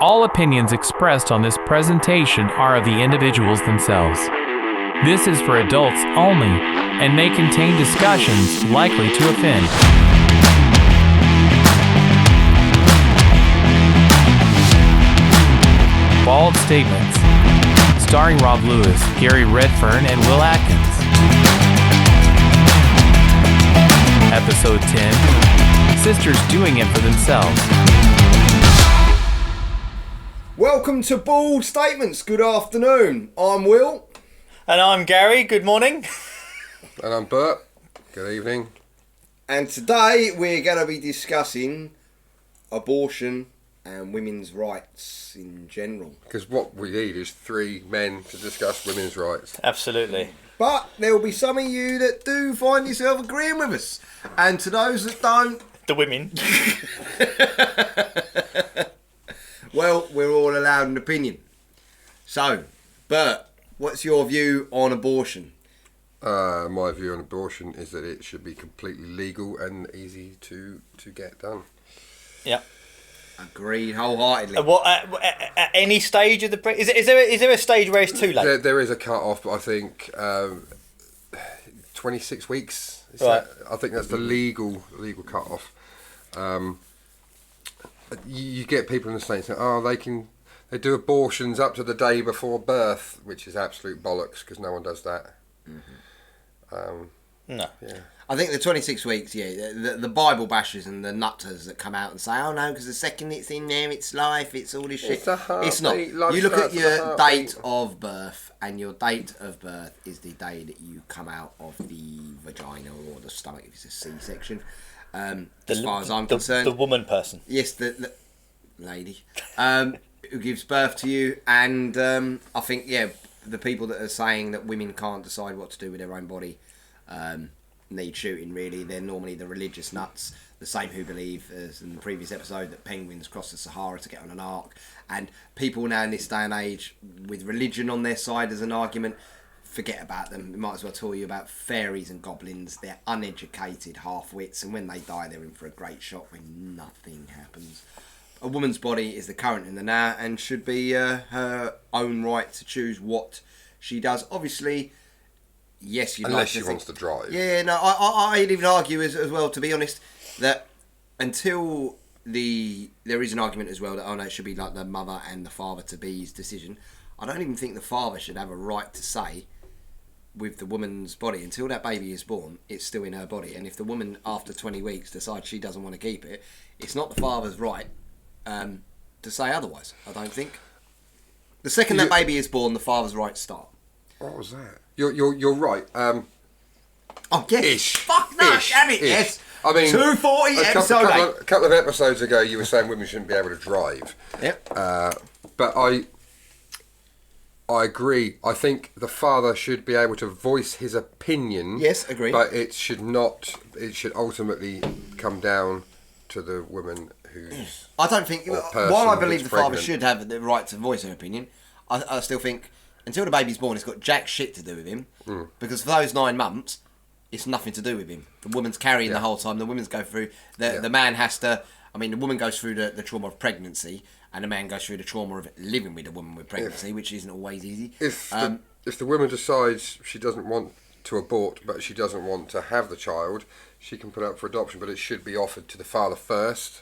All opinions expressed on this presentation are of the individuals themselves. This is for adults only and may contain discussions likely to offend. Bald Statements, starring Rob Lewis, Gary Redfern, and Will Atkins. Episode 10, Sisters Doing It for Themselves. Welcome to Bald Statements. Good afternoon. I'm Will. And I'm Gary. Good morning. And I'm Bert. Good evening. And today we're going to be discussing abortion and women's rights in general. Because what we need is three men to discuss women's rights. Absolutely. But there will be some of you that do find yourself agreeing with us. And to those that don't, The women. well, we're all allowed an opinion. So, Bert, what's your view on abortion? My view on abortion is that it should be completely legal and easy to get done. Yep. Agreed wholeheartedly. At any stage of the is there a stage where it's too late? There is a cut-off, but I think 26 weeks. Right. I think that's the legal cut-off. You get people in the States saying, they do abortions up to the day before birth, which is absolute bollocks because no one does that. No. Yeah. I think the 26 weeks, the Bible bashers and the nutters that come out and say, oh no, because the second it's in there, it's life, it's all this shit. It's a heartbeat. It's not. Life You look at starts with a your heartbeat. date of birth, and your date of birth is the day that you come out of the vagina or the stomach if it's a C-section. As far as I'm concerned. The woman person. Yes, the lady who gives birth to you, and I think the people that are saying that women can't decide what to do with their own body need shooting. Really, they're normally the religious nuts, the same who believe, as in the previous episode, that penguins cross the Sahara to get on an ark. And people now in this day and age, with religion on their side as an argument, forget about them. We might as well tell you about fairies and goblins. They're uneducated half-wits, and when they die, they're in for a great shock when nothing happens. A woman's body is the current and the now, and should be her own right to choose what she does. Obviously, yes, you'd Unless like to she think, wants to drive. Yeah, no, I'd even argue as well, to be honest, that until there is an argument as well that, oh no, it should be like the mother and the father to be's decision. I don't even think the father should have a right to say with the woman's body. Until that baby is born, it's still in her body. And if the woman, after 20 weeks, decides she doesn't want to keep it, it's not the father's right to say otherwise, I don't think. The second that baby is born, the father's rights start. What was that? You're right. Oh, yes. Ish. Fuck no, Ish. damn it, Ish. yes. I mean, 240 episode 8. A couple of episodes ago, you were saying women shouldn't be able to drive. Yep. But I agree. I think the father should be able to voice his opinion. Yes, agree. But it should not. It should ultimately come down to the woman who's. I don't think, or person while I believe the that's father pregnant. should have the right to voice her opinion, I still think until the baby's born, it's got jack shit to do with him. Because for those 9 months, it's nothing to do with him. The woman's carrying the whole time. The woman's go through. The man has to. I mean, the woman goes through the trauma of pregnancy, and the man goes through the trauma of living with a woman with pregnancy, which isn't always easy. If the woman decides she doesn't want to abort, but she doesn't want to have the child, she can put up for adoption, but it should be offered to the father first.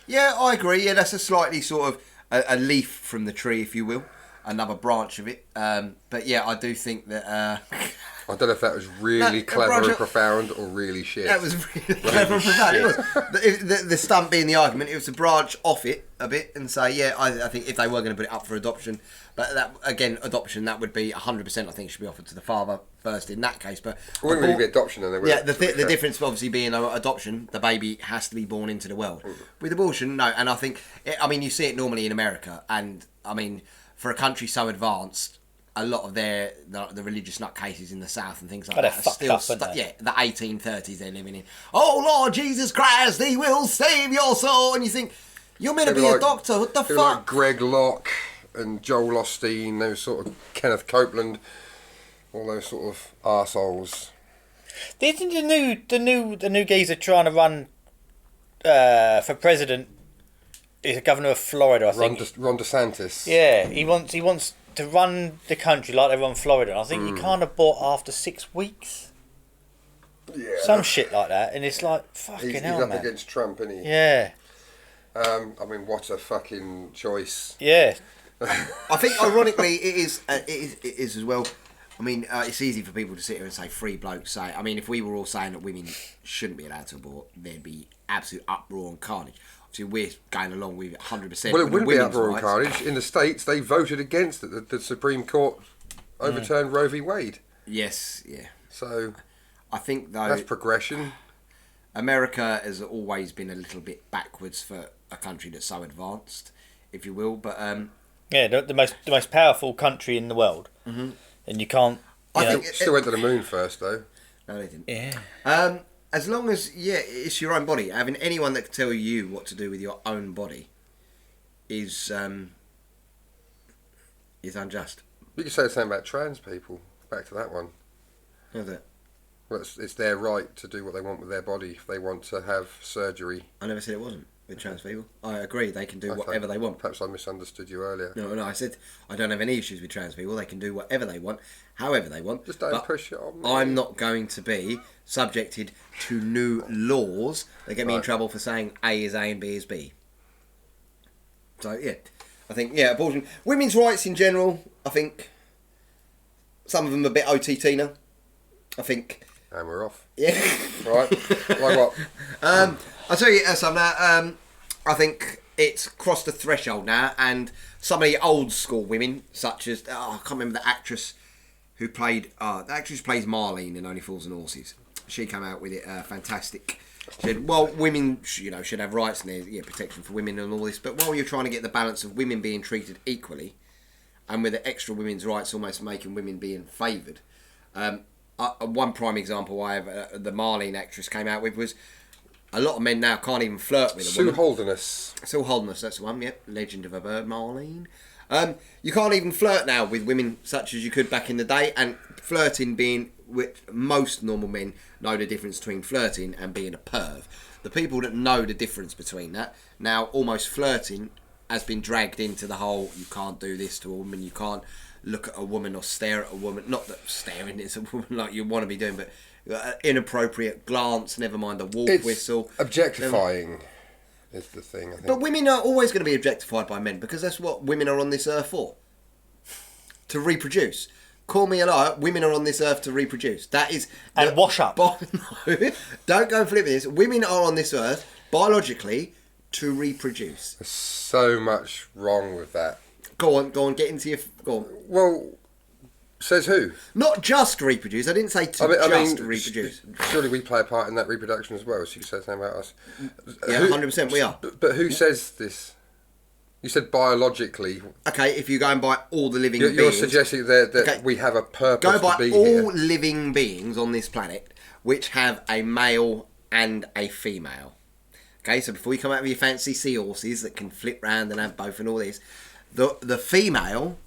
Yeah, I agree. Yeah, that's a slightly sort of a leaf from the tree, if you will, another branch of it. But yeah, I do think that. I don't know if that was really clever Roger, and profound or really shit. That was really clever and profound. It was. The stump being the argument, it was to branch off it a bit and say, I think if they were going to put it up for adoption, but that again, adoption, that would be 100%. I think should be offered to the father first in that case. But It wouldn't really be adoption, then. Yeah, the difference obviously being adoption, the baby has to be born into the world. With abortion, no. And I think, you see it normally in America, and I mean, for a country so advanced, a lot of the religious nutcases in the South and things like They're that are fucked still up, aren't they? yeah, the 1830s they're living in. Oh Lord Jesus Christ, He will save your soul, and you think you're meant to be a doctor. What the People like fuck? Greg Locke and Joel Osteen, those sort of Kenneth Copeland, all those sort of arseholes. Isn't the new geezer trying to run for president He's a governor of Florida, I think. Ron DeSantis. Yeah, he wants to run the country like they run Florida. And I think you can't abort after 6 weeks. Yeah. Some shit like that, and it's like fucking He's hell, up man. against Trump, isn't he? Yeah, I mean, what a fucking choice. yeah. I think, ironically, it is as well. I mean, it's easy for people to sit here and say free blokes say. I mean, if we were all saying that women shouldn't be allowed to abort, there'd be absolute uproar and carnage. Obviously, we're going along with it 100%. Well, it wouldn't be uproar and carnage. In the States, they voted against it. The Supreme Court overturned Roe v. Wade. Yes, yeah. So I think, though, that's progression. America has always been a little bit backwards for a country that's so advanced, if you will. But Yeah, the most powerful country in the world, and you can't. I know, think Still went to the moon first, though. no, they didn't. yeah. As long as it's your own body. Having anyone that can tell you what to do with your own body is unjust. You could say the same about trans people. Back to that one. How's that? Well, it's their right to do what they want with their body. If they want to have surgery. I never said it wasn't with trans people. I agree. They can do Okay. whatever they want. Perhaps I misunderstood you earlier. No, I said I don't have any issues with trans people. They can do whatever they want, however they want. Just don't but push it on me. I'm not going to be subjected to new laws that get me in Right. trouble for saying A is A and B is B. So yeah, I think abortion, women's rights in general. I think some of them are a bit OTT now. I think. And we're off. Yeah. Right? Like what? I'll tell you something now. I think it's crossed the threshold now, and some of the old school women, such as I can't remember the actress who played. The actress plays Marlene in Only Fools and Horses. She came out with it fantastic. She said, "Well, women, should have rights and there's protection for women and all this, but while you're trying to get the balance of women being treated equally, and with the extra women's rights almost making women being favoured." One prime example the Marlene actress came out with was a lot of men now can't even flirt with a Sue woman. Holderness. Sue Holderness, that's the one, yep. Legend of a Bird, Marlene. You can't even flirt now with women such as you could back in the day, and flirting being, which most normal men know the difference between flirting and being a perv. The people that know the difference between that, now almost flirting has been dragged into the whole, you can't do this to a woman, you can't look at a woman or stare at a woman. Not that staring is a woman like you want to be doing, but inappropriate glance, never mind the wolf whistle. Objectifying is the thing, I think. But women are always going to be objectified by men because that's what women are on this earth for. To reproduce. Call me a liar, women are on this earth to reproduce. That is... And wash up. No, don't go and flip this. Women are on this earth, biologically, to reproduce. There's so much wrong with that. Go on, get into your... Go on. Well, says who? Not just reproduce. I didn't say to reproduce. Surely we play a part in that reproduction as well, so you said something about us. Yeah, 100% we are. But who says this? You said biologically. Okay, if you go and by all the living beings... You're suggesting that Okay. we have a purpose Go by to be all here. living beings on this planet which have a male and a female. Okay, so before you come out with your fancy seahorses that can flip round and have both and all this, the female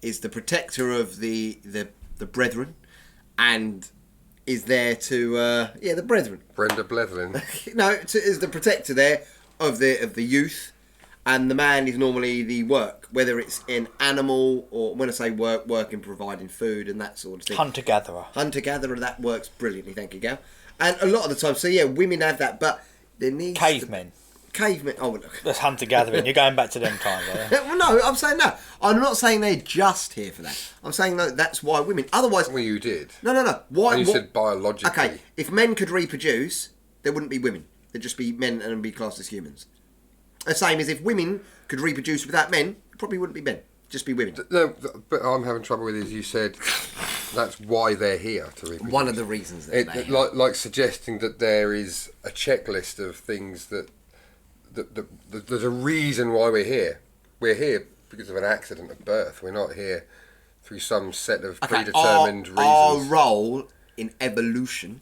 is the protector of the brethren and is there to the brethren. Brenda Blethyn. No, is the protector there of the youth, and the man is normally the work, whether it's in animal or when I say work in providing food and that sort of thing. Hunter-gatherer, that works brilliantly, thank you, Gal. And a lot of the time, so yeah, women have that, but there needs Cavemen. Oh, look. That's hunter-gathering. You're going back to them times, are you? Well, no, I'm saying no. I'm not saying they're just here for that. I'm saying no, that's why women. Otherwise, Well, you did. no. Why? And you said biologically. Okay, if men could reproduce, there wouldn't be women. There'd just be men and be classed as humans. The same as if women could reproduce without men, it probably wouldn't be men. Just be women. No, but I'm having trouble with is you said that's why they're here to reproduce. One of the reasons that they're here. Like suggesting that there is a checklist of things that there's a reason why we're here. We're here because of an accident of birth. We're not here through some set of predetermined reasons. Our role in evolution.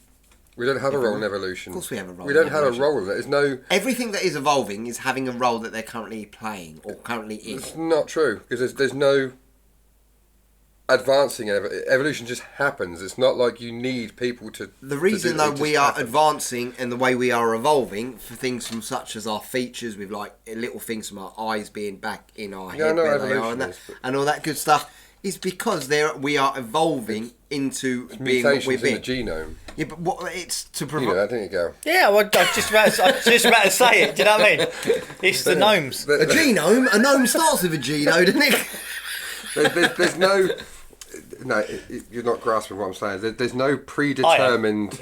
We don't have a role in evolution. Of course we have a role We in don't have a evolution. role in it. There's no... Everything that is evolving is having a role that they're currently playing or currently in. It's not true because there's no advancing. Evolution just happens. It's not like you need people to. The reason though we are advancing and the way we are evolving for things from such as our features, with like little things from our eyes being back in our head where they are, and all that good stuff, is because we are evolving into being what we're being. In the genome. Yeah, but what it's to provide. You know that, didn't you, Gal? Yeah, well, I was just about to say it. Do you know what I mean? It's the gnomes. A genome. A gnome starts with a genome, doesn't it? There's no. No, you're not grasping what I'm saying. There's no predetermined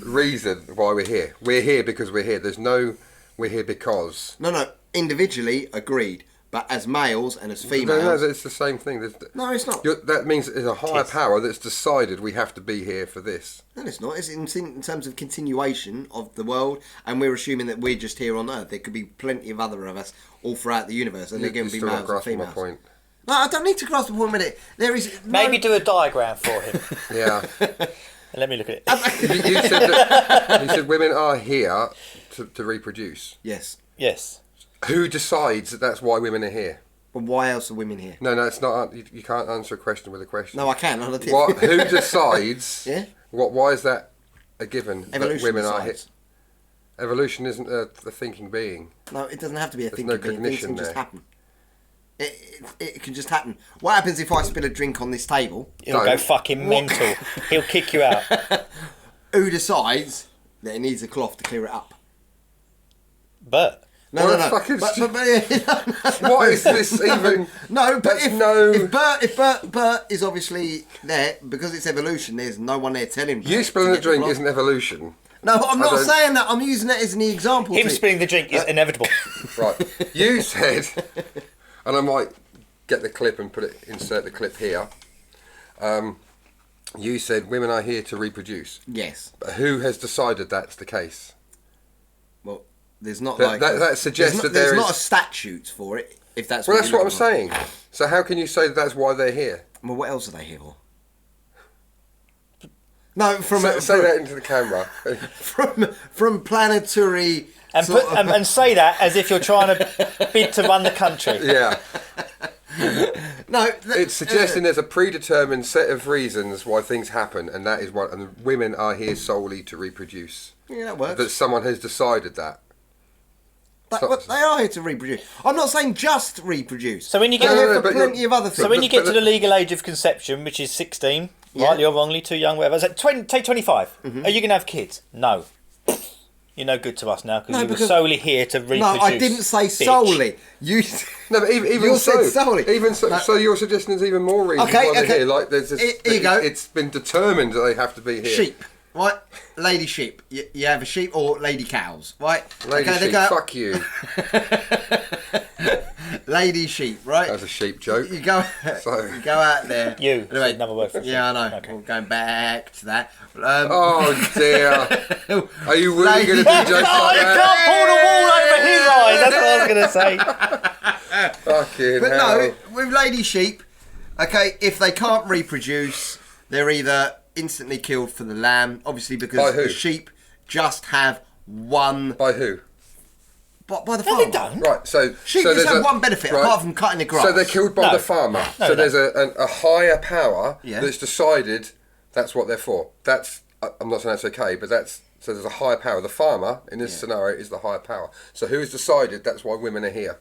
reason why we're here. We're here because we're here. There's no we're here because. No. Individually, agreed. But as males and as females... No, it's the same thing. No, it's not. That means there's a higher power that's decided we have to be here for this. No, it's not. It's in terms of continuation of the world, and we're assuming that we're just here on Earth. There could be plenty of other of us all throughout the universe, and they're going to be males and females. My point. No, I don't need to grasp the point a minute. There is maybe do a diagram for him. Yeah. Let me look at it. You said women are here to reproduce. Yes. Yes. Who decides that that's why women are here? But why else are women here? No, it's not. You can't answer a question with a question. No, I can. Who decides? Yeah. Why is that a given? Evolution that women decides. are here? Evolution isn't a thinking being. No, it doesn't have to be a There's thinking no being. Things cognition can just there. happen. It can just happen. What happens if I spill a drink on this table? He'll go fucking mental. He'll kick you out. Who decides that it needs a cloth to clear it up? But No. What is this even? No, but That's if Bert is obviously there because it's evolution, there's no one there telling him. You spilling a drink isn't evolution. No, I'm not saying that. I'm using that as an example. him spilling the drink is inevitable. Right. You said, and I might get the clip and insert the clip here. You said women are here to reproduce. Yes. But who has decided that's the case? Well, there's not that suggests that there's there not is a statute for it. If that's well, what that's you're what I'm looking saying. So how can you say that's why they're here? Well, what else are they here for? No, Say that into the camera. from planetary And say that as if you're trying to bid to run the country. Yeah. No, It's suggesting there's a predetermined set of reasons why things happen, and that is what. And women are here solely to reproduce. yeah, that works. That someone has decided that. But they are here to reproduce. I'm not saying just reproduce. So when you get They're here for but plenty of other things. So when you get to the legal age of conception, which is 16, Yeah. rightly or wrongly, too young, whatever. So take 25. Mm-hmm. Are you going to have kids? No. You're no good to us now No, because we were because- solely here to reproduce. No, I didn't say bitch. solely. You. No, but even You so, said solely. even so, No. so you're suggesting there's even more reasons Okay, why they're okay. here. Like there's this, Here you go. It's been determined that they have to be here. Sheep, right? Lady sheep. You have a sheep or lady cows, right? Lady Okay, they sheep, go- fuck you. Lady sheep, right? That was a sheep joke. You go, So- you go out there. You. Anyway, Another word for yeah, I know. Okay. We're going back to that. Oh dear. Are you really Lady- going to do Oh, jokes God, like I that? can't pull the wool over his eyes. That's what I was going to say. Fucking But hell. no, with lady sheep, okay, if they can't reproduce, they're either instantly killed for the lamb, obviously By because who? the sheep just have one. By who? By the No, farmer. they don't. Right, so Sheep so just there's have one benefit apart from cutting the grass. So they're killed by No. the farmer. No, so they there's a higher power Yeah. that's decided that's what they're for. That's I'm not saying that's okay, but that's so there's a higher power. The farmer in this scenario is the higher power. So who has decided that's why women are here?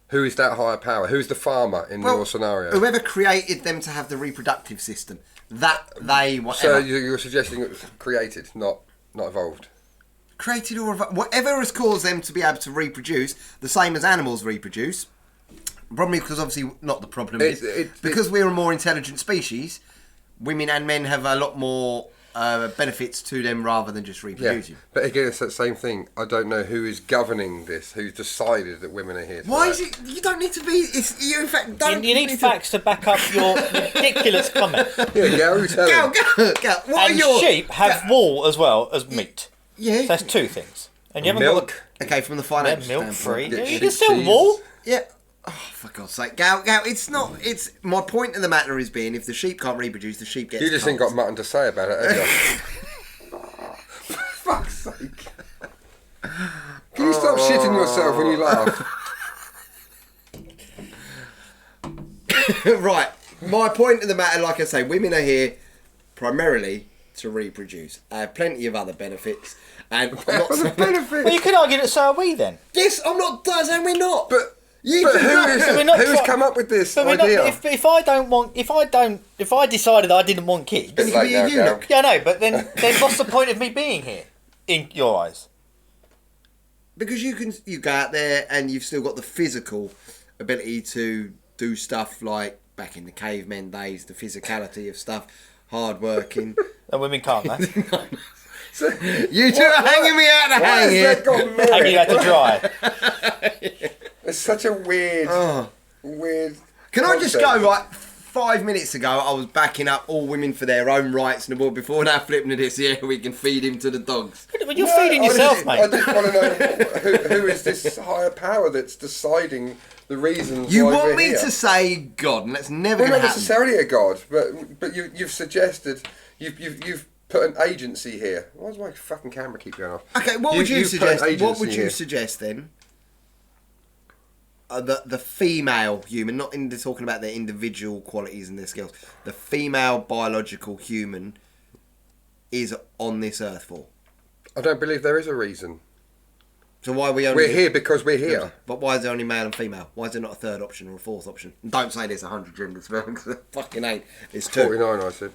Who is that higher power? Who's the farmer in your scenario? Whoever created them to have the reproductive system, that they So whatever you're suggesting it was created, not evolved. created or whatever has caused them to be able to reproduce, the same as animals reproduce. Probably because obviously not the problem is because we're a more intelligent species. Women and men have a lot more benefits to them rather than just Yeah, reproducing. but again, it's that same thing. I don't know who is governing this. Who's decided that women are here? Why today. is it? You don't need to be. It's, you in fact don't. You need facts to back up your ridiculous comment. Yeah, Gary, tell him. Go. What And are your sheep have wool as well as meat. Yeah. So that's two things. And you haven't Milk. Okay, from the got financial milk standpoint. free. Yeah, You can sheep still cheese. wool. Yeah. Oh, for God's sake, Gal, it's not. It's my point of the matter is being if the sheep can't reproduce, the sheep gets. You just ain't culled. got mutton to say about it, have you? For fuck's sake. Can you stop shitting yourself when you laugh? Right. My point of the matter, like I say, women are here primarily to reproduce. Plenty of other benefits. And I'm not What's the saying, benefit? Well, you could argue that so are we then. yes, I'm not saying we're not. But You but do not- we're not who's try- come up with this But we're not, idea? if I decided I didn't want kids, Then you Like can be a now, eunuch. yeah, I know. But then what's the point of me being here, in your eyes? Because you go out there and you've still got the physical ability to do stuff like back in the cavemen days, the physicality of stuff, hard working. And women can't, no. You two are hanging me out to Why hang has here. that gone wrong? Hanging out to dry. It's such a weird, Oh. weird. Can I just concept. go, right, 5 minutes ago I was backing up all women for their own rights in the world. Before now flipping to this, yeah, we can feed him to the dogs. But you're feeding yourself, I mate. just want to know who is this higher power that's deciding the reasons You why want we're me here? to say God, and that's never Well, going not to happen. necessarily a god, but you've suggested you've put an agency here. Why does my fucking camera keep going off? Okay, what would you you've put an suggest? What agency would you here. suggest then? The female human, not into talking about their individual qualities and their skills. The female biological human is on this earth for. I don't believe there is a reason. So why are we only? We're here because we're here. But why is there only male and female? Why is there not a third option or a fourth option? And don't say there's 100 genders, because there fucking ain't. It's two. 49, I said.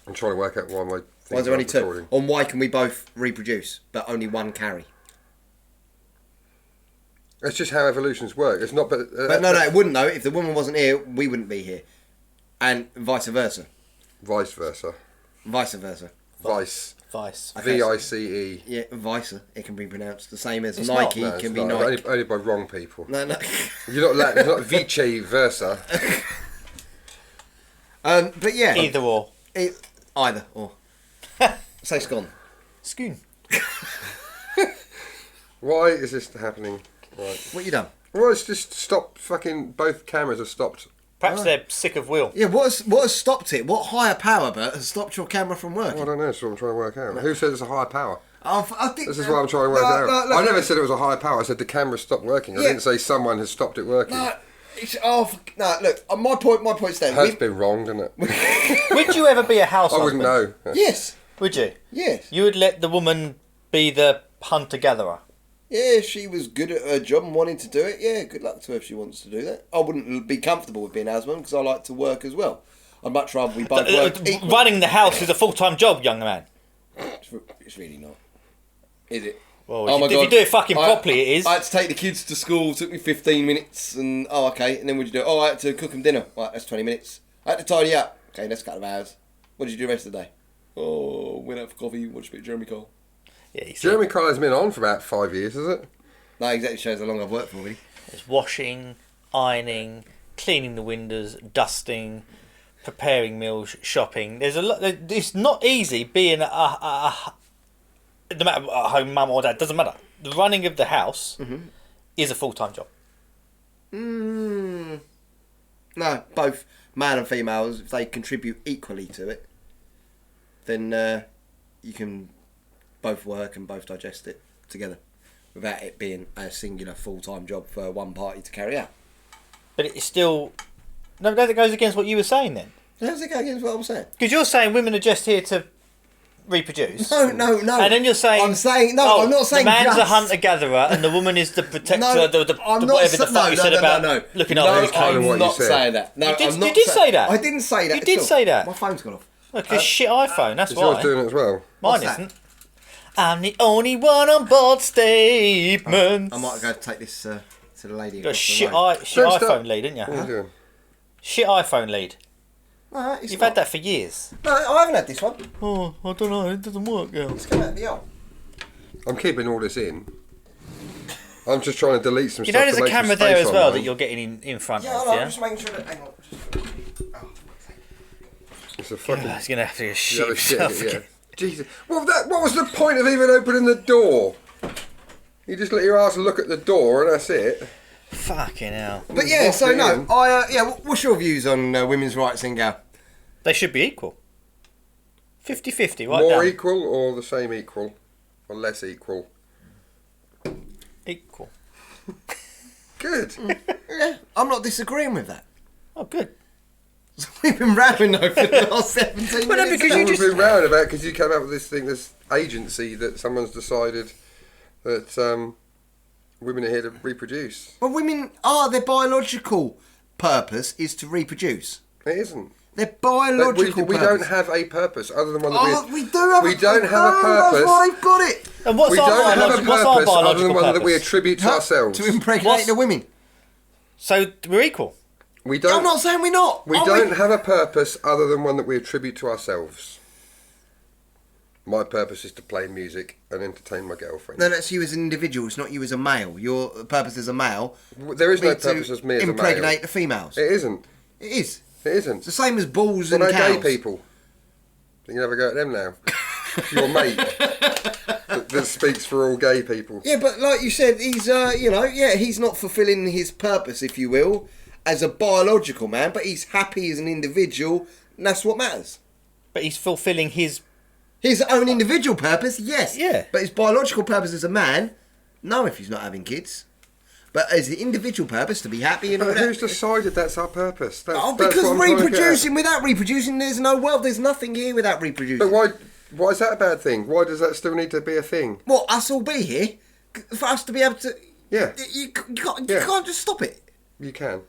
I'm trying to work out why my. Why is there only two? Recording. And why can we both reproduce, but only one carry? It's just how evolutions work. It's not, but But no, it wouldn't though. If the woman wasn't here, we wouldn't be here, and vice versa. vice versa. Vice versa. Vice. Vice. Okay, VICE. Yeah, vice. It can be pronounced the same as It's Nike not. No, can it's be not. Nike. Only by wrong people. No, no. You're not Latin. It's not vice versa. But yeah, Either or. either or. Say scone. Schoon. Why is this happening? Right. What you done? Well, it's just stopped. Fucking both cameras have stopped. Perhaps they're sick of Will. Yeah, what has stopped it? What higher power, Bert, has stopped your camera from working? Well, I don't know. That's what I'm trying to work out. Who said it's a higher power? I think This is what I'm trying to work out. I never said it was a higher power. I said the camera stopped working. I Yeah. didn't say someone has stopped it working. No, look. My point stands. Has been wrong, didn't it? Would you ever be a house I wouldn't husband? know. Yes. Would you? Yes. You would let the woman be the hunter-gatherer. Yeah, if she was good at her job and wanted to do it, yeah, good luck to her if she wants to do that. I wouldn't be comfortable with being a husband because I like to work as well. I'd much rather we both work equally. Running the house is a full-time job, young man. It's really not. Is it? Well, Oh my if you God. do it fucking properly, it is. I had to take the kids to school. Took me 15 minutes, and okay. And then what'd you do? Oh, I had to cook them dinner. Right, that's 20 minutes. I had to tidy up. Okay, that's a couple of hours. What did you do the rest of the day? Oh, went out for coffee. Watched a bit of Jeremy Cole. Yeah, you see, Jeremy Kyle has been on for about 5 years, is it? That exactly shows how long I've worked for, really. there's washing, ironing, cleaning the windows, dusting, preparing meals, shopping. There's a lot. It's not easy being no matter at home, mum or dad. Doesn't matter. The running of the house is a full-time job. No, both male and females, if they contribute equally to it, then you can both work and both digest it together without it being a singular full-time job for one party to carry out. But it's still no. That goes against what you were saying then. How does it go against what I'm saying? Because you're saying women are just here to reproduce. No. And then you're saying I'm saying no. I'm not saying the man's just. a hunter-gatherer and the woman is the protector. No, the I'm not whatever the sa- fuck no, you no, said no, about no. looking No, after his kind of kids. what I'm you not said. saying that. No, You did- I'm not you did say that. I didn't say that. You did at all. say that. My phone's gone off. Because shit iPhone. That's Is yours why. doing it as well? Mine What's that? isn't. I'm the only one on board statements. I might go take this to the lady. You got a across the shit, road. shit Don't stop. iPhone lead, didn't What are you? you doing? Shit iPhone lead. No, it's You've not. had that for years. No, I haven't had this one. Oh, I don't know. It doesn't work, girl. It's come out of the old. I'm keeping all this in. I'm just trying to delete some You stuff. know, there's to a make some camera there space as well online. that you're getting in front Yeah, of. I'm Yeah. just making sure that. Hang on. It's a fucking. He's gonna have to You have shit a shit, himself yeah. again. Jesus. What was the point of even opening the door? You just let your ass look at the door and that's it. Fucking hell. But yeah, so Walking no, in. what's your views on women's rights in Gal? They should be equal. 50-50, right More down. equal or the same equal? Or less equal? Equal. Good. Yeah, I'm not disagreeing with that. Oh, good. We've been rowing over the last 17 Well, no, minutes. because you We've just- been round about because you came up with this thing, this agency that someone's decided that women are here to reproduce. Well, women their biological purpose is to reproduce. It isn't. Their biological We purpose. don't have a purpose other than one that we do have we don't have a That's purpose. why they've got it. And what's We our don't have a biological, what's our purpose other biological than one that we purpose? attribute to ourselves. To impregnate What's- the women. So we're equal. We I'm don't. not saying we're not. We Are don't have a purpose other than one that we attribute to ourselves. My purpose is to play music and entertain my girlfriend. No, that's you as an individual. It's not you as a male. Your purpose as a male. There is no would be to purpose as me as a male. impregnate the females. It isn't. It is. It isn't. It's the same as bulls What and about cows. gay people? You can have a go at them now. Your mate that speaks for all gay people. Yeah, but like you said, he's he's not fulfilling his purpose, if you will, as a biological man, but he's happy as an individual, and that's what matters. But he's fulfilling his... His own individual purpose, yes. Yeah. But his biological purpose as a man, no, if he's not having kids. But as the individual purpose, to be happy and all But that. who's decided that's our purpose? That's, Oh, that's because what I'm trying to get at. reproducing, without reproducing, there's no world. There's nothing here without reproducing. But why is that a bad thing? Why does that still need to be a thing? What, us all be here? For us to be able to... Yeah. You can't, Yeah. you can't just stop it. You can.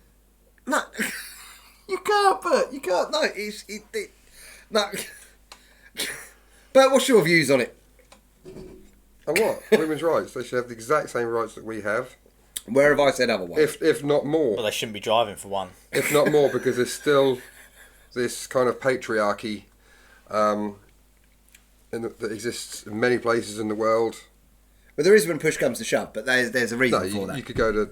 No. You can't, Bert. You can't. No, no. Bert, what's your views on it? And what? Women's rights. They should have the exact same rights that we have, Where have I said otherwise? if not more. Well, they shouldn't be driving for one. If not more, because there's still this kind of patriarchy that exists in many places in the world. Well, there is when push comes to shove, but there's a reason No, for that. you could go to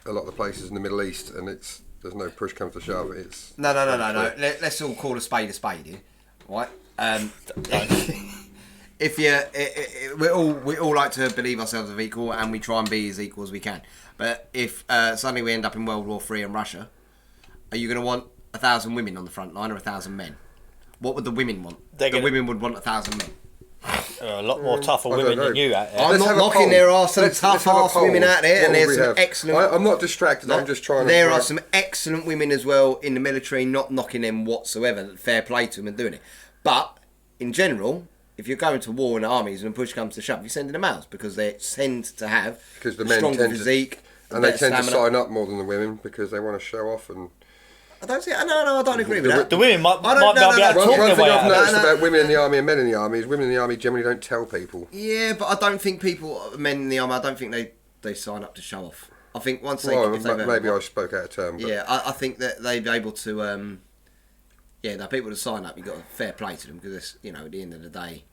a lot of the places in the Middle East, and there's no push comes to shove. It's No. Let's all call a spade here, right? If we all like to believe ourselves as equal, and we try and be as equal as we can. But if suddenly we end up in World War III in Russia, are you going to want 1,000 women on the front line or 1,000 men? What would the women want? Women would want 1,000 men. A lot more tougher I don't women know. than you out there. I'm Let's not have a knocking. poll. There are some Let's have a tough-ass poll. women out there, and What there's would we some have? excellent... I'm not distracted. I'm just trying to. There are some excellent women as well in the military, not knocking them whatsoever. Fair play to them and doing it. But, in general, if you're going to war in armies and push comes to shove, you're sending them out because they tend to have Because the men stronger tend to- physique, and they better tend to stamina. sign up more than the women because they want to show off. And I don't see. No, I don't agree with that. The women might I don't- not be able to one talk their thing way I've out of it. noticed No. about women in the army and men in the army is women in the army generally don't tell people. Yeah, but I don't think men in the army, I don't think they sign up to show off. I think once they... Well, if they've maybe ever- I spoke out of turn. But Yeah, I think that they'd be able to... the people that sign up, you've got a fair play to them because, it's, at the end of the day...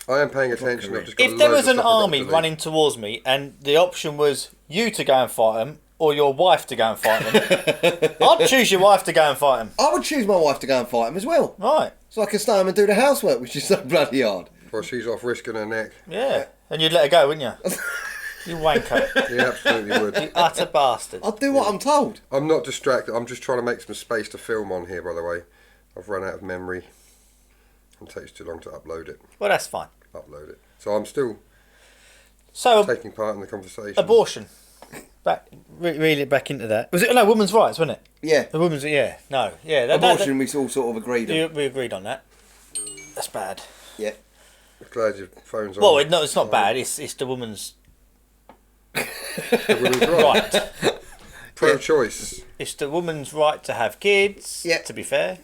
I am paying attention. career. I've just got If there loads was of an stuff I've got army to do. running towards me and the option was you to go and fight them or your wife to go and fight them, I'd choose your wife to go and fight them. I would choose my wife to go and fight him as well. Right, So I can stay home and do the housework, which is so bloody hard. Well, she's off risking her neck. yeah. And you'd let her go, wouldn't you? You wanker. You absolutely would. You utter bastard. I'll do what I'm told. I'm not distracted. I'm just trying to make some space to film on here, by the way. I've run out of memory. It takes too long to upload it. Well, that's fine. So I'm still So, taking part in the conversation. abortion. Reel it back into that. Was it? No, women's rights, wasn't it? Yeah. The women's, yeah. No, yeah. Abortion, we all sort of agreed on. We agreed on that. That's bad. Yeah. Glad your phone's on. Well, it's not bad. It's the woman's The women's right. right. Pro-choice. It's the woman's right to have kids. Yeah. To be fair,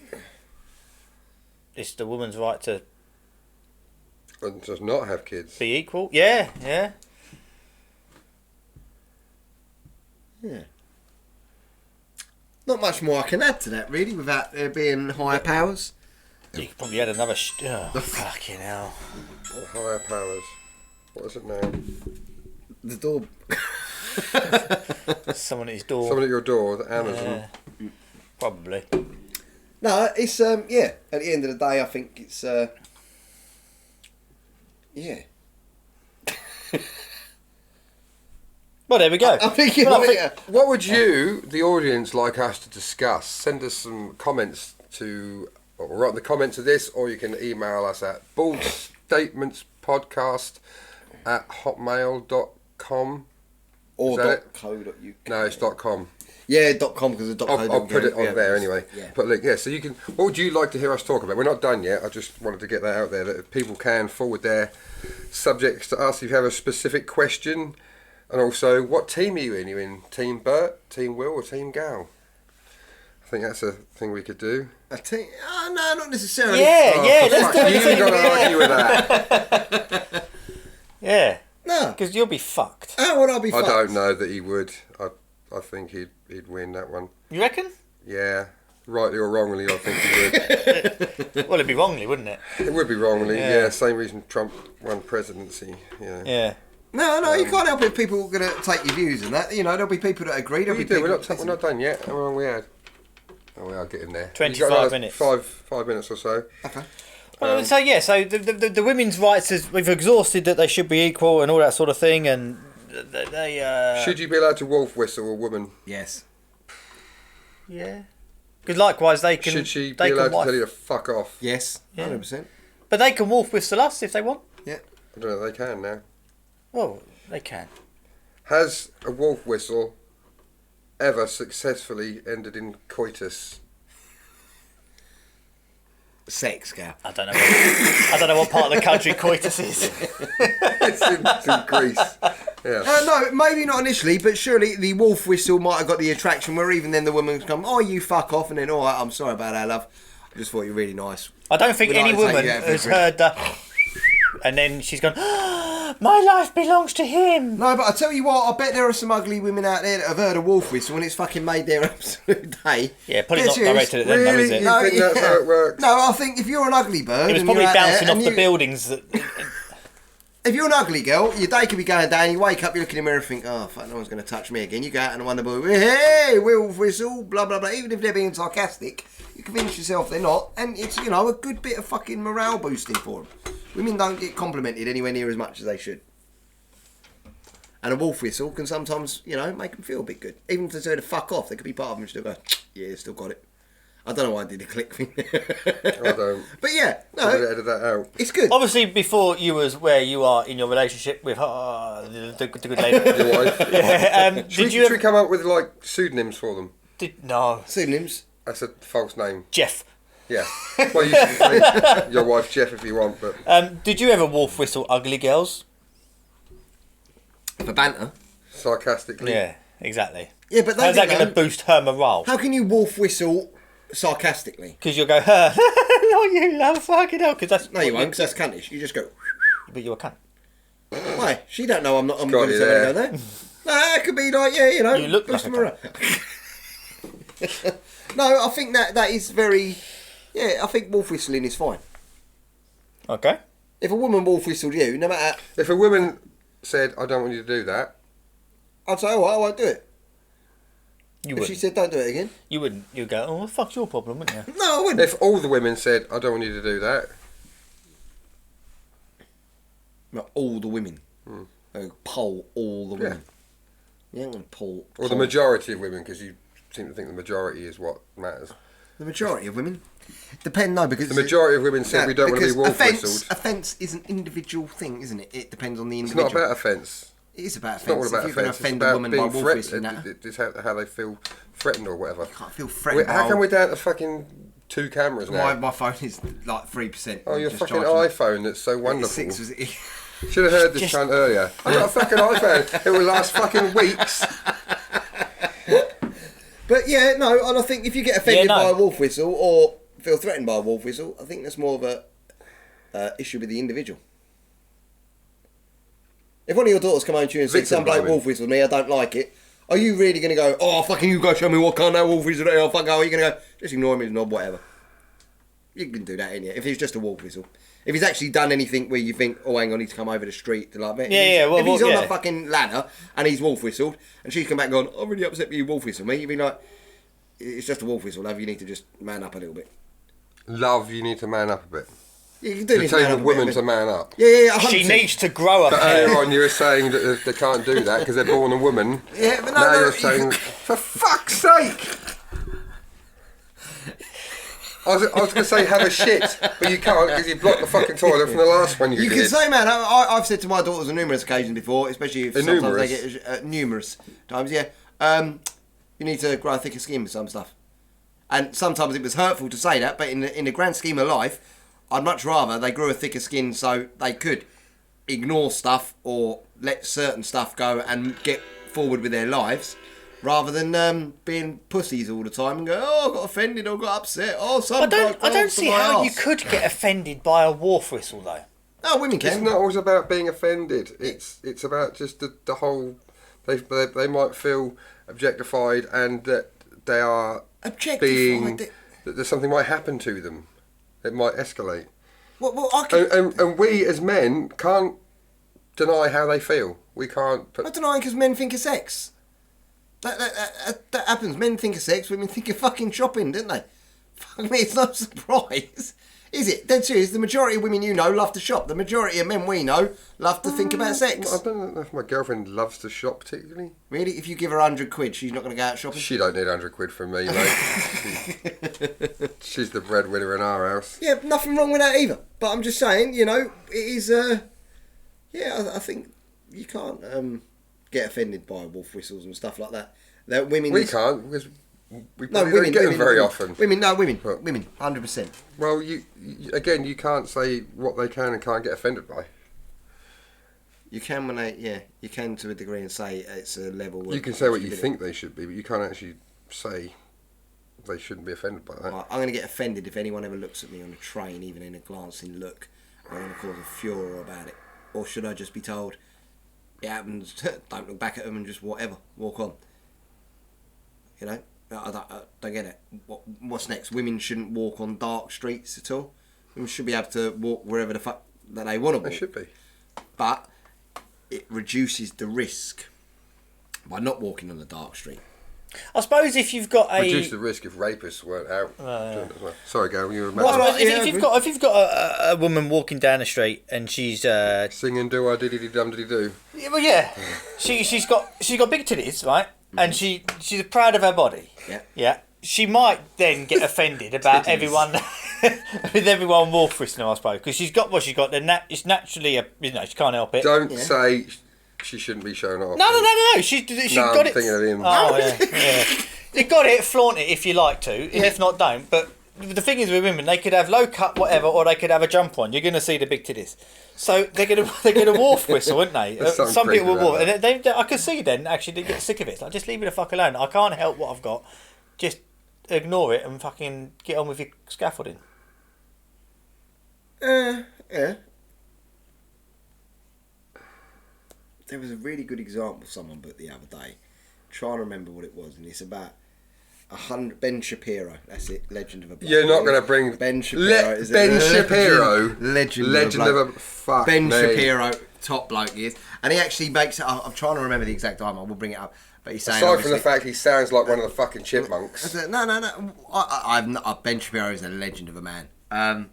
it's the woman's right to And does not have kids. be equal. Yeah, yeah. Yeah. Not much more I can add to that, really, without there being higher powers. You could probably add another. Fucking hell. What higher powers? What is it now? The door. Someone at his door. Someone at your door, the Amazon. Probably. No, it's yeah. At the end of the day, I think it's yeah. Well, there we go. I think What would you, the audience, like us to discuss? Send us some comments to, or write in the comments of this, or you can email us at baldstatementspodcast@hotmail.com. Or Is that it? .co.uk. No, it's .com. Yeah, .com because the .co.uk. I'll put it on there anyway. Yeah. But look, yeah, so you can. What would you like to hear us talk about? We're not done yet. I just wanted to get that out there that if people can forward their subjects to us if you have a specific question. And also, what team are you in? Are you in Team Bert, Team Will, or Team Gal? I think that's a thing we could do. No, not necessarily. Yeah, Oh, yeah, for let's fuck, do you it. got to argue with that. Yeah, No. because you'll be fucked. How would I be I fucked? don't know that he would. I think he'd win that one. You reckon? Yeah, rightly or wrongly, I think he would. Well, it'd be wrongly, wouldn't it? It would be wrongly. Yeah. Yeah, same reason Trump won presidency. Yeah. Yeah. No, you can't help it. People are going to take your views and that. You know, there'll be people that agree. There'll We be do. people We're not done yet. How long we had? Oh, we are getting there. 25 You got another minutes. 5 minutes or so. Okay. Well, so yeah, so the women's rights is we've exhausted that they should be equal and all that sort of thing, and they. Should you be allowed to wolf whistle a woman? Yes. Yeah. Because likewise, they can. Should she be they allowed can to tell you to fuck off? Yes. Yeah. 100%. But they can wolf whistle us if they want. Yeah. I don't know. They can now. Well, they can. Has a wolf whistle ever successfully ended in coitus? Sex, Gal. I don't know. I don't know what part of the country coitus is. It's in Greece. Yeah. No, maybe not initially, but surely the wolf whistle might have got the attraction where even then the woman's come, oh, you fuck off, and then, all right, I'm sorry about that, love. I just thought you were really nice. I don't think We'd any like to take woman you out for a has drink. heard the. And then she's gone. My life belongs to him. No, but I tell you what, I bet there are some ugly women out there that have heard a wolf whistle and it's fucking made their absolute day. Yeah, probably Dead not serious. directed at them, though, is it? You think that's how it works? No, I think if you're an ugly bird, It was and probably you're out there bouncing off and the you- buildings. That If you're an ugly girl, your day could be going down. You wake up, you look in the mirror, and think, "Oh, fuck, no one's going to touch me again." You go out and wonder, "Hey, wolf whistle," blah blah blah. Even if they're being sarcastic, you convince yourself they're not, and it's a good bit of fucking morale boosting for them. Women don't get complimented anywhere near as much as they should. And a wolf whistle can sometimes, make them feel a bit good. Even if they say to fuck off, they could be part of them and still go, yeah, still got it. I don't know why I did the click thing. I don't. But yeah, Probably no, edit that out. it's good. obviously, before you was where you are in your relationship with the good lady. Your wife. Did Should you we come up with like pseudonyms for them? No, Pseudonyms. That's a false name. Jeff. Yeah. Well, you can say your wife Jeff if you want, but Did you ever wolf whistle ugly girls? For banter. sarcastically. Yeah, exactly. Yeah, but How's that going to boost her morale? How can you wolf whistle sarcastically? Because you'll go, no, you love fucking hell. Because that's No, you won't, because that's cuntish. You just go, But you're a cunt. why? She don't know I'm not. I'm got going to you tell her to there. go there. No, it could be like, yeah, You look boost like them a around. No, I think that is very. Yeah, I think wolf whistling is fine. Okay. If a woman wolf whistled you, no matter, If a woman said, "I don't want you to do that," I'd say, all right, I won't do it. You If she wouldn't. said, don't do it again, You wouldn't. You'd go, oh, well, fuck's your problem, wouldn't you? no, I wouldn't. if all the women said, "I don't want you to do that," Not all the women. Poll all the Yeah. women. You ain't going to poll. or the majority of women, because you seem to think the majority is what matters. The majority of women. Depend, no, because The majority of women said we don't want to be wolf offence, whistled. offence is an individual thing, isn't it? It depends on the It's individual. not about offence. It is about It's not all offence. about If you're going to offence. It's offend a about woman by being wolf whistling at her, threatened. It's how they feel threatened or whatever. can't feel threatened. How by come a- we're down to fucking 2 cameras now? my phone is like 3%. Oh, your Just fucking charging iPhone that's so it. wonderful. 6 was it? Should have heard this Just- cunt earlier. I got a fucking iPhone. It will last fucking weeks. But yeah, no, and I think if you get offended Yeah, no. by a wolf whistle or feel threatened by a wolf whistle, I think that's more of a issue with the individual. If one of your daughters come home to you and say, Victim some bloke blaming. wolf whistled me, I don't like it, are you really going to go, oh, fucking you go show me what kind of wolf whistle it is, oh, fuck, are you going to go, just ignore him, he's not, whatever. You can do that, ain't you? If it's just a wolf whistle. If he's actually done anything where you think, oh, hang on, he's come over the street to like me. Yeah, well, if he's on yeah. the fucking ladder and he's wolf whistled and she's come back and gone, I'm really upset with you wolf whistle me, you'd be like, it's just a wolf whistle, love, you need to just man up a little bit. Love, you need to man up a bit. Yeah, you do You're need to man telling up a a bit. woman to man up. Yeah, 100%. She needs to grow up. But earlier on you were saying that they can't do that because they're born a woman. Yeah, but Now no, you're saying, for fuck's sake! was going to say have a shit, but you can't because you blocked the fucking toilet from the last one you You did. can say, man, I've said to my daughters on numerous occasions before, especially if sometimes they get numerous times, yeah. You need to grow a thicker skin with some stuff. And sometimes it was hurtful to say that, but in the grand scheme of life, I'd much rather they grew a thicker skin so they could ignore stuff or let certain stuff go and get forward with their lives, rather than being pussies all the time and go, oh, I got offended or got upset. Oh, I don't see how you could get offended by a wharf whistle, though. No, women can. It's not always about being offended. It's about just the whole. They might feel objectified and that they are being that there's something might happen to them. It might escalate. Well, I can... and we as men can't deny how they feel. We can't. I deny because men think of sex. That happens. Men think of sex. Women think of fucking shopping, don't they? Fuck me, it's no surprise. Is it? Dead serious. The majority of women you know love to shop. The majority of men we know love to think about sex. I don't know if my girlfriend loves to shop particularly. Really? If you give her 100 quid, she's not going to go out shopping? She don't need 100 quid from me, mate. She's the breadwinner in our house. Yeah, nothing wrong with that either. But I'm just saying, you know, it is... I think you can't get offended by wolf whistles and stuff like that. That women... We can't, because... We probably don't get them very often. Women, 100%. Well, you you can't say what they can and can't get offended by. You can you can to a degree and say it's a level. You can say what you think they should be, but you can't actually say they shouldn't be offended by that. I'm going to get offended if anyone ever looks at me on a train, even in a glancing look. I'm going to cause a furor about it. Or should I just be told, it happens, don't look back at them and just whatever, walk on. You know? I don't get it. What's next? Women shouldn't walk on dark streets at all. Women should be able to walk wherever the fuck that they want to walk. They should be. But it reduces the risk by not walking on the dark street. I suppose if you've got a... Reduce the risk if rapists weren't out. Yeah. Sorry, Gary, you were Well, about to... if you've got a woman walking down the street and she's singing do I diddy dum diddy do. well, yeah, she's got big titties, right? And she's proud of her body. Yeah. Yeah. She might then get offended about everyone with everyone wolf whistling, I suppose, because she's got what she's got. It's naturally she can't help it. Don't say she shouldn't be showing off. No. She No, got I'm it. thinking of him. Oh yeah. You got it. Flaunt it if you like to, and if not, don't. But the thing is with women, they could have low cut whatever, or they could have a jump on. You're going to see the big titties. So they're gonna wolf whistle, aren't they? Some people will wolf, and I can see then actually they get sick of it. It's like, just leave me the fuck alone. I can't help what I've got. Just ignore it and fucking get on with your scaffolding. Yeah. There was a really good example someone put the other day. I'm trying to remember what it was, and it's about 100. Ben Shapiro. That's it. Legend of a Black You're not Man. going to bring Ben Shapiro. Ben Shapiro. Legend of a fuck. Ben me. Shapiro, top bloke he is, and he actually makes it. I'm trying to remember the exact time. I will bring it up. But he's saying, Aside from the fact he sounds like one of the fucking chipmunks. No. Ben Shapiro is a legend of a man.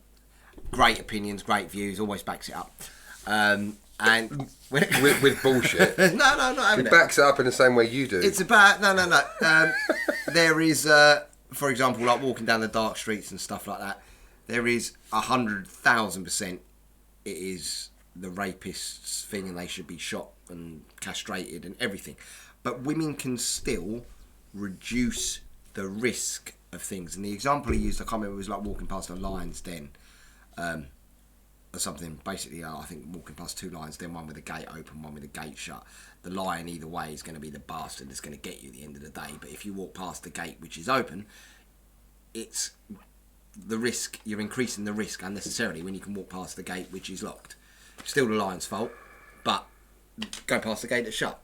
Great opinions, great views, always backs it up. And when with bullshit. no, not having He it. backs it up in the same way you do. It's about no. There is, for example, like walking down the dark streets and stuff like that. There is 100,000%. It is the rapists' thing, and they should be shot and castrated and everything. But women can still reduce the risk of things. And the example he used, I can't remember, it was like walking past a lion's den. Or something. Basically, I think walking past two lions, then one with the gate open, one with the gate shut. The lion either way is going to be the bastard that's going to get you at the end of the day. But if you walk past the gate which is open, it's the risk, you're increasing the risk unnecessarily when you can walk past the gate which is locked. Still the lion's fault, but go past the gate that's shut.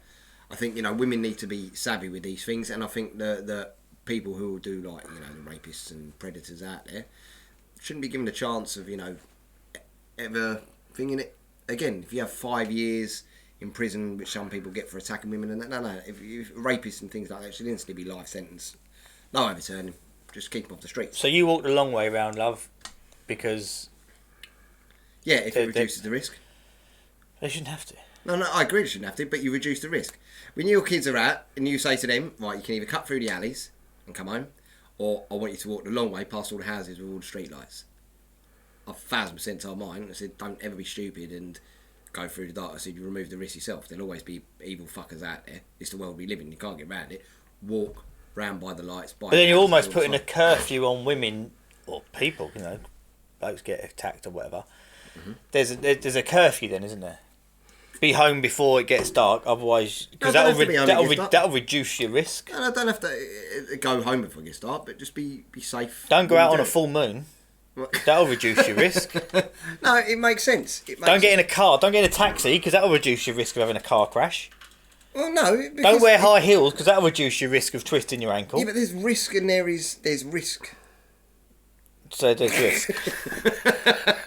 I think, women need to be savvy with these things, and I think the people who do, like, the rapists and predators out there shouldn't be given a chance of, ever thinking it again. If you have 5 years in prison, which some people get for attacking women, and no, if rapists and things like that should instantly be life sentence. No overturning, just keep them off the streets. So you walked a long way around, love, because if it reduces the risk. They shouldn't have to. No, I agree they shouldn't have to, but you reduce the risk. When your kids are out and you say to them, right, you can either cut through the alleys and come home, or I want you to walk the long way past all the houses with all the street lights. I've 1,000% told mine. I said, don't ever be stupid and go through the dark. I said, you remove the risk yourself. There'll always be evil fuckers out there. It's the world we live in. You can't get around it. Walk round by the lights. But then you're almost putting a curfew on women or people. You know, blokes get attacked or whatever. There's a curfew then, isn't there? Be home before it gets dark, otherwise, because that'll reduce your risk. And I don't have to go home before it gets dark, but just be safe. Don't go out on a full moon. That'll reduce your risk. No, it makes sense. Don't get in a car. Don't get in a taxi because that'll reduce your risk of having a car crash. Well, no. Don't wear high heels because that'll reduce your risk of twisting your ankle. Yeah, but there's risk and there's risk. So there's risk.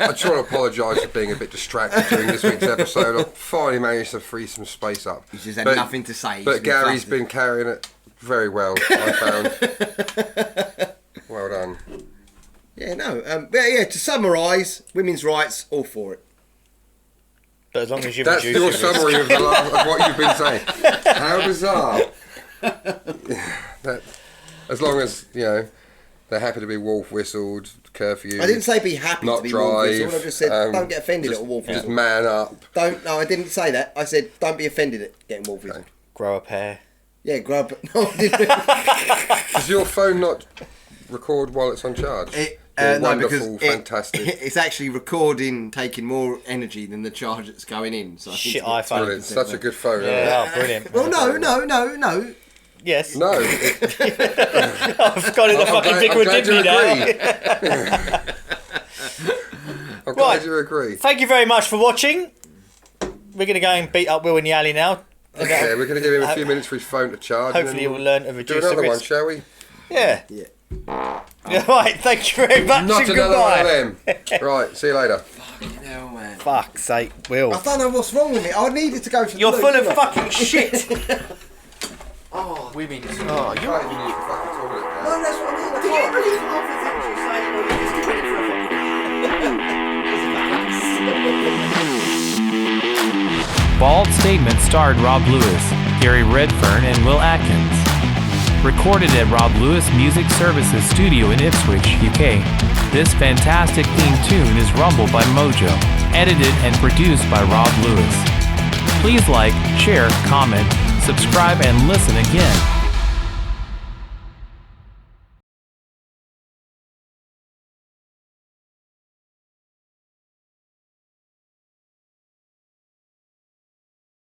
I just want to apologise for being a bit distracted during this week's episode. I finally managed to free some space up. He's just had nothing to say. But Gary's been carrying it very well, I found. Well done. Yeah, no. But yeah, to summarise, women's rights, all for it. But as long as you That's reduce your your summary risk. of what you've been saying. How bizarre. As long as, you know, they're happy to be wolf whistled, curfew. I didn't say be happy not to be drive, wolf whistled. I just said don't get offended just, at a wolf just whistle. man up. No, I didn't say that. I said don't be offended at getting wolf whistled. Grow a pair. Yeah, grub. No, I didn't. Does your phone not record while it's on charge? No, wonderful, because fantastic. It's actually recording, taking more energy than the charge that's going in. So I think Shit it's iPhone. Brilliant. Such a good phone. isn't it? Yeah, oh, brilliant. Well, no. Yes. No. I've got it. The fucking Dick with Dibley now. I'm glad you agree. Thank you very much for watching. We're going to go and beat up Will in the alley now. Okay, we're going to give him a few minutes for his phone to charge. Hopefully and he'll then learn to do reduce the another one, risk. shall we? Yeah. Yeah. Yeah. Right, thank you very much Not and another goodbye. one of them. Right, see you later. No, man. Fuck's sake, Will. I don't know what's wrong with me. I needed to go to the You're loo, full of didn't I? fucking shit. Oh, Women. Oh, you can't even use the fucking toilet now. no, that's what I mean. Can you believe half the things you say or you just doing it for a Bald Statement starred Rob Lewis, Gary Redfern, and Will Atkins. Recorded at Rob Lewis Music Services Studio in Ipswich, UK. This fantastic theme tune is Rumble by Mojo, edited and produced by Rob Lewis. Please like, share, comment, subscribe, and listen again.